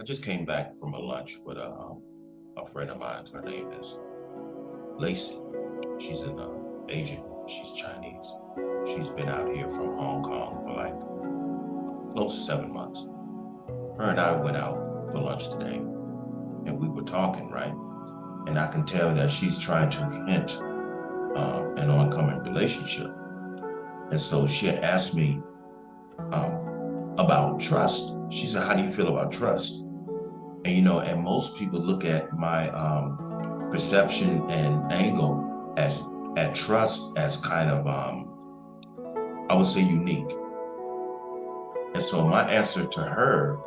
just came back from a lunch with a friend of mine. Her name is Lacey. She's an Asian. She's Chinese. She's been out here from Hong Kong for like close to 7 months. Her and I went out for lunch today, and we were talking, right? And I can tell that she's trying to hint an oncoming relationship. And so she had asked me about trust. She said, "How do you feel about trust?" And and most people look at my perception and angle as at trust as kind of I would say unique. And so my answer to her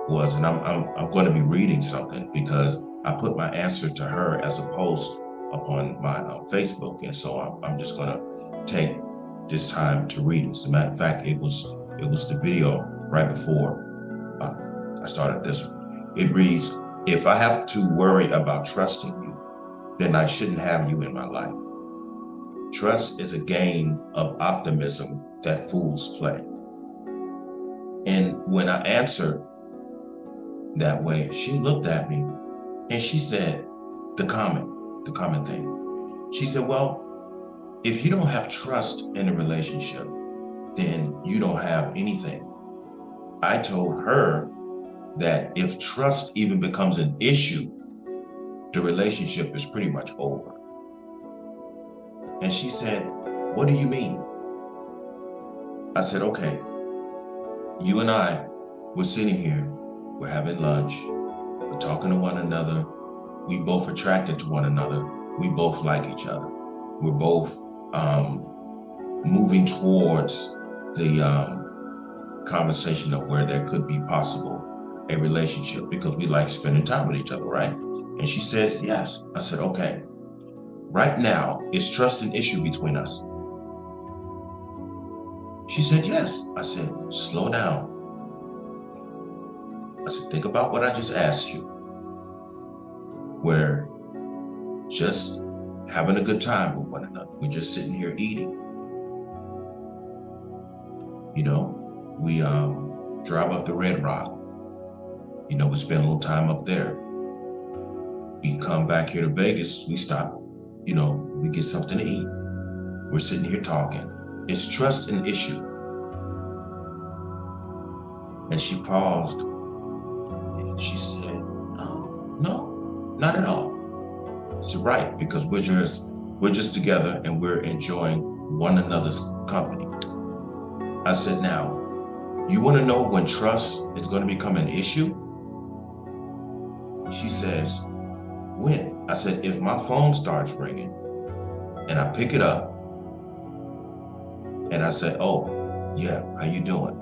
was, and I'm going to be reading something because I put my answer to her as a post upon my Facebook, and so I'm just going to take this time to read it. As a matter of fact, it was the video right before I started this one. It reads, "If I have to worry about trusting you, then I shouldn't have you in my life. Trust is a game of optimism that fools play." And when I answered that way, she looked at me and she said the common thing. She said, "Well, if you don't have trust in a relationship, then you don't have anything." I told her that if trust even becomes an issue, the relationship is pretty much over. And she said, "What do you mean?" I said, "Okay, you and I, we're sitting here, we're having lunch, we're talking to one another, we both attracted to one another, we both like each other, we're both moving towards the conversation of where there could be possible a relationship because we like spending time with each other, right?" And she said, "Yes." I said, "Okay, right now, is trust an issue between us?" She said, "Yes." I said, "Slow down." I said, "Think about what I just asked you. We're just having a good time with one another. We're just sitting here eating. We drive up the Red Rock. We spend a little time up there. We come back here to Vegas, we stop, we get something to eat. We're sitting here talking. Is trust an issue?" And she paused and she said, No, not at all. She said, "Right, because we're just together and we're enjoying one another's company." I said, "Now, you want to know when trust is going to become an issue?" She says, "When?" I said, "If my phone starts ringing and I pick it up and I say, 'Oh, yeah, how you doing?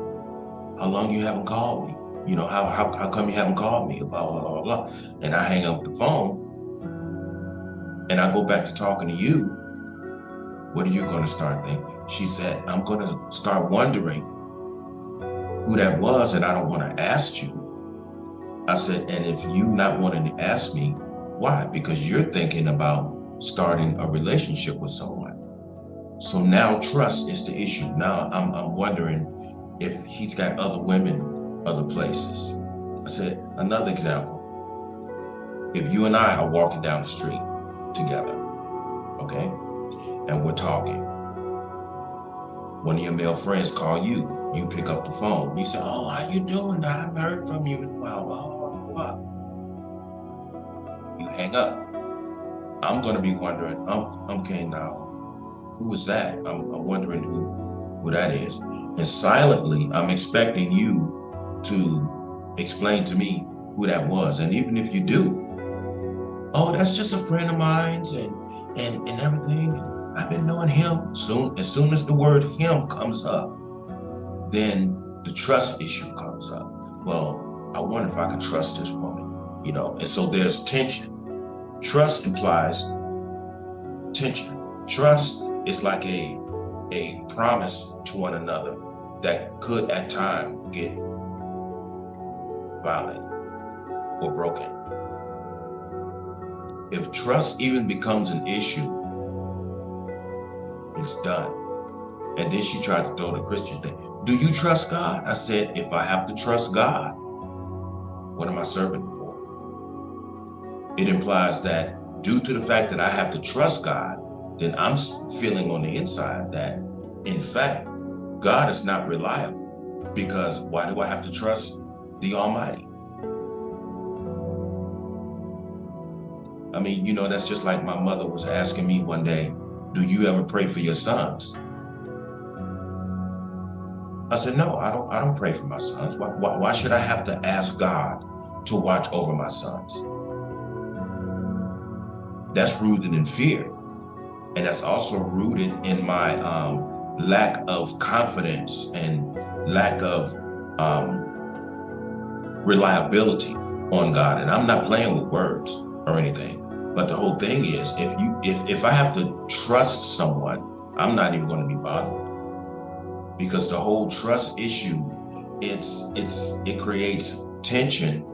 How long you haven't called me? How come you haven't called me?' Blah, blah, blah, blah." And I hang up the phone and I go back to talking to you. What are you going to start thinking? She said, "I'm going to start wondering who that was, and I don't want to ask you." I said, "And if you not wanting to ask me, why? Because you're thinking about starting a relationship with someone. So now trust is the issue. Now I'm wondering if he's got other women, other places." I said, "Another example. If you and I are walking down the street together, okay, and we're talking, one of your male friends call you, you pick up the phone, you say, 'Oh, how you doing? I haven't heard from you in a while, blah, blah, blah, blah.' You hang up. I'm going to be wondering, okay, now, who is that? I'm wondering who that is. And silently, I'm expecting you to explain to me who that was. And even if you do, 'Oh, that's just a friend of mine's and everything. I've been knowing him.' As soon as the word him comes up, then the trust issue comes up. Well, I wonder if I can trust this woman, and so there's tension. Trust implies tension. Trust is like a promise to one another that could at times get violent or broken. If trust even becomes an issue, it's done. And then she tried to throw the Christian thing. Do you trust God? I said, if I have to trust God, What am I serving him for? It implies that due to the fact that I have to trust God, then I'm feeling on the inside that, in fact, God is not reliable. Because why do I have to trust the Almighty? I mean, you know, that's just like my mother was asking me one day, do you ever pray for your sons? I said, no, I don't pray for my sons. Why should I have to ask God to watch over my sons? That's rooted in fear. And that's also rooted in my lack of confidence and lack of reliability on God. And I'm not playing with words or anything. But the whole thing is, if I have to trust someone, I'm not even going to be bothered. Because the whole trust issue, it creates tension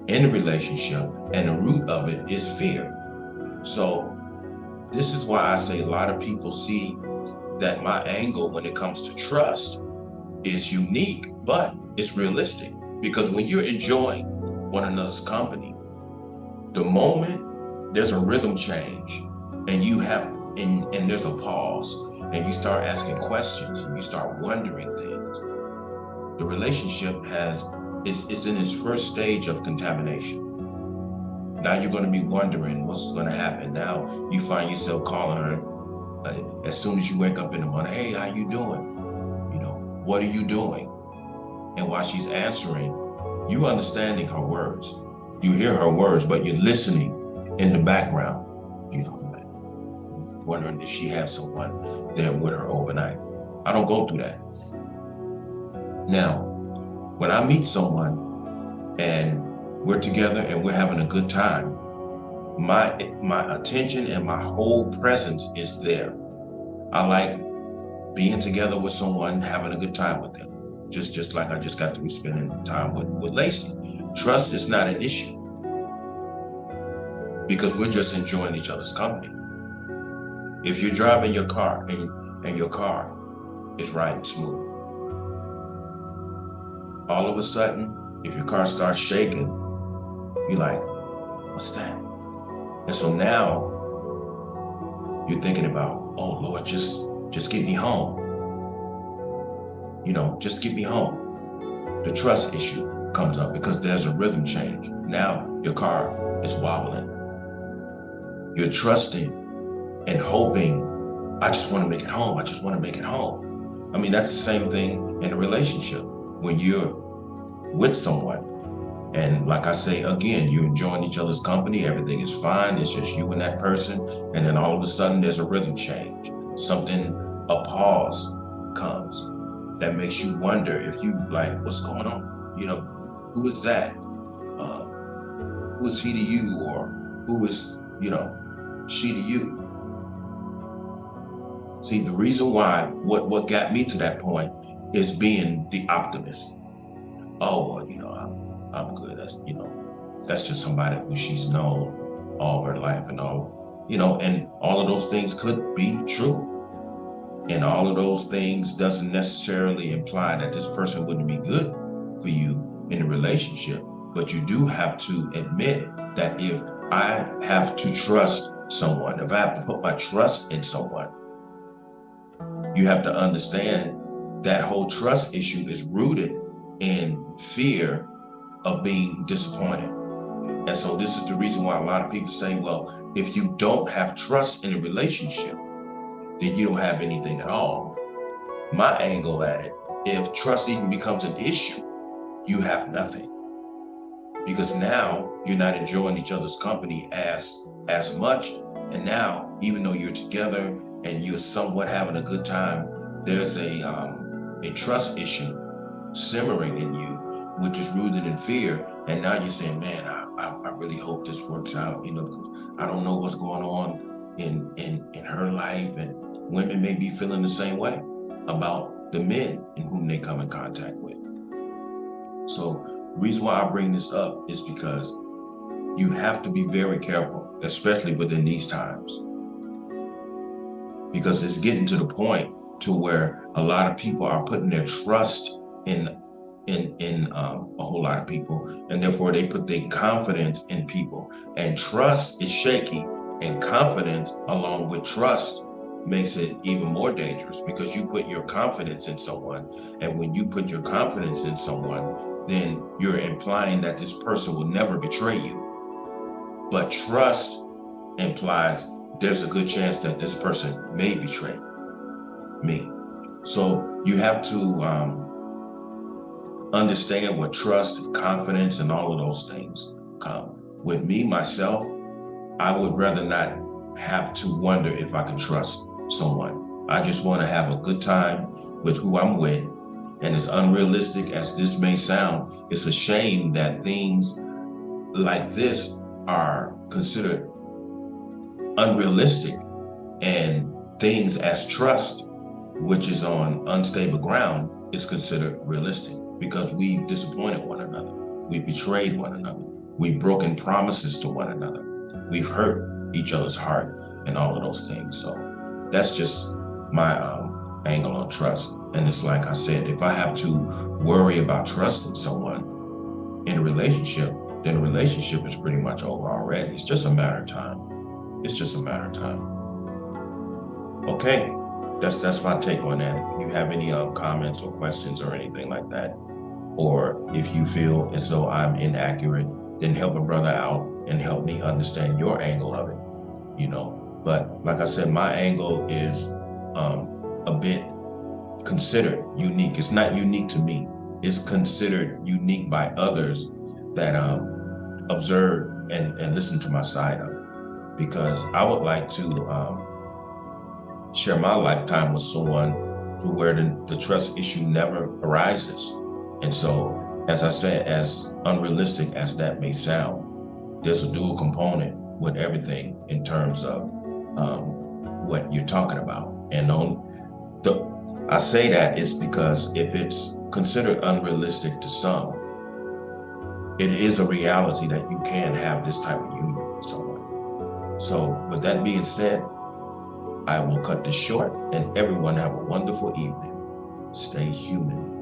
in the relationship, and the root of it is fear. So this is why I say a lot of people see that my angle when it comes to trust is unique, but it's realistic. Because when you're enjoying one another's company, the moment there's a rhythm change and and there's a pause and you start asking questions and you start wondering things, the relationship is in its first stage of contamination. Now you're going to be wondering what's going to happen. Now you find yourself calling her as soon as you wake up in the morning, hey, how you doing? You know, what are you doing? And while she's answering, you understanding her words. You hear her words, but you're listening in the background, you know, wondering if she has someone there with her overnight. I don't go through that. Now, when I meet someone and we're together and we're having a good time, my attention and my whole presence is there. I like being together with someone, having a good time with them. Just like I just got to be spending time with Lacey. Trust is not an issue because we're just enjoying each other's company. If you're driving your car and your car is riding smooth, all of a sudden, if your car starts shaking, you're like, what's that? And so now you're thinking about, oh Lord, just get me home. You know, just get me home. The trust issue comes up because there's a rhythm change. Now your car is wobbling. You're trusting and hoping, I just want to make it home. I just want to make it home. I mean, that's the same thing in a relationship. When you're with someone, and like I say, again, you're enjoying each other's company, everything is fine, it's just you and that person, and then all of a sudden there's a rhythm change. A pause comes that makes you wonder if you like, what's going on? You know, who is that? Who is he to you? Or who is, you know, she to you? See, the reason why, what got me to that point is being the optimist. Oh, well, you know, I'm good. That's just somebody who she's known all her life and all, you know, and all of those things could be true. And all of those things doesn't necessarily imply that this person wouldn't be good for you in a relationship. But you do have to admit that if I have to trust someone, if I have to put my trust in someone, you have to understand that whole trust issue is rooted in fear of being disappointed. And so this is the reason why a lot of people say, well, if you don't have trust in a relationship, then you don't have anything at all. My angle at it, if trust even becomes an issue, you have nothing. Because now you're not enjoying each other's company as much. And now, even though you're together and you're somewhat having a good time, there's a trust issue simmering in you, which is rooted in fear. And now you're saying, man, I really hope this works out. You know, I don't know what's going on in her life, and women may be feeling the same way about the men in whom they come in contact with. So the reason why I bring this up is because you have to be very careful, especially within these times, because it's getting to the point to where a lot of people are putting their trust in in a whole lot of people, and therefore they put their confidence in people. And trust is shaky, and confidence along with trust makes it even more dangerous, because you put your confidence in someone, and when you put your confidence in someone, then you're implying that this person will never betray you. But trust implies there's a good chance that this person may betray me. So you have to understand what trust and confidence and all of those things come. With me, myself, I would rather not have to wonder if I can trust someone. I just want to have a good time with who I'm with. And as unrealistic as this may sound, it's a shame that things like this are considered unrealistic, and things as trust, which is on unstable ground, is considered realistic, because we've disappointed one another. We've betrayed one another. We've broken promises to one another. We've hurt each other's heart and all of those things. So that's just my angle on trust. And it's like I said, if I have to worry about trusting someone in a relationship, then the relationship is pretty much over already. It's just a matter of time. It's just a matter of time. Okay, that's my take on that. If you have any comments or questions or anything like that, or if you feel as though I'm inaccurate, then help a brother out and help me understand your angle of it, you know. But like I said, my angle is a bit considered unique. It's not unique to me. It's considered unique by others that observe and listen to my side of it, because I would like to share my lifetime with someone where the trust issue never arises. And so, as I said, as unrealistic as that may sound, there's a dual component with everything in terms of what you're talking about. And I say that is because if it's considered unrealistic to some, it is a reality that you can have this type of union with someone. So with that being said, I will cut this short, and everyone have a wonderful evening. Stay human.